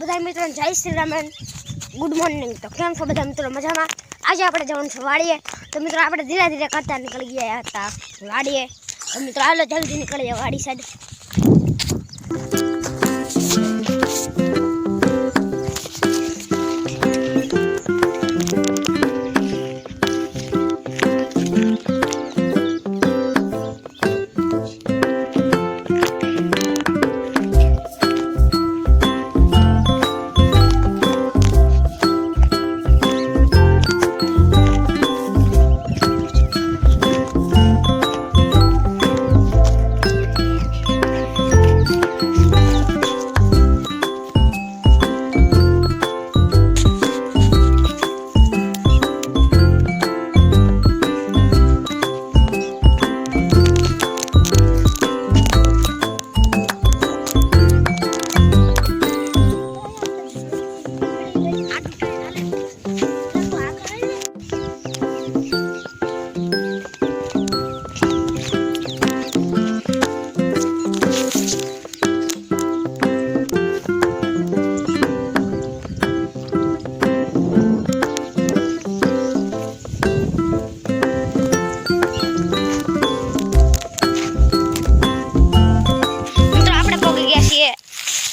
બધા મિત્રોને જય શ્રી રામ, ગુડ મોર્નિંગ। તો કેમ છો બધા મિત્રો? મજામાં? આજે આપણે જવાનું છે વાડીએ। તો મિત્રો આપણે ધીરે ધીરે કરતા નીકળી ગયા હતા વાડીએ। તો મિત્રો હાલો જલ્દી નીકળીએ વાડી સાઈડ।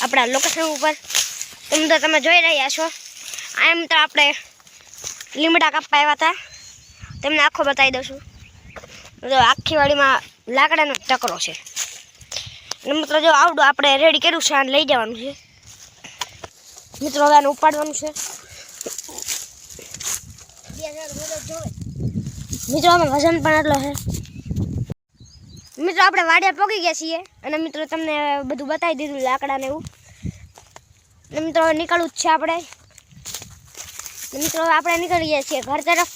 આપણા લોકેશન ઉપર તો તમે જોઈ રહ્યા છો। આમ તો આપણે લીમડા કાપવા આવ્યા હતા, તમને આખો બતાવી દઉં છું। જો આખી વાડીમાં લાકડાનો ટકરો છે અને મિત્રો જો આવડું આપણે રેડી કર્યું છે, આને લઈ જવાનું છે મિત્રો। હવે આને ઉપાડવાનું છે મિત્રો। આમાં વજન પણ એટલો છે મિત્રો। આપણે વાડિયા પહોંચી ગયા છીએ અને મિત્રો તમને બધું બતાવી દીધું લાકડા ને એવું। મિત્રો નીકળવું જ છે આપણે। મિત્રો આપણે નીકળી ગયા છીએ ઘર તરફ।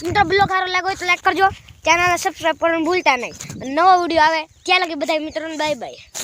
મિત્રો બ્લોગ સારો લાગ્યો હોય તો લાઈક કરજો, ચેનલને સબસ્ક્રાઈબ કરવાનું ભૂલતા નહીં। નવો વિડીયો આવે ત્યાં લગી બધા મિત્રોને બાય બાય।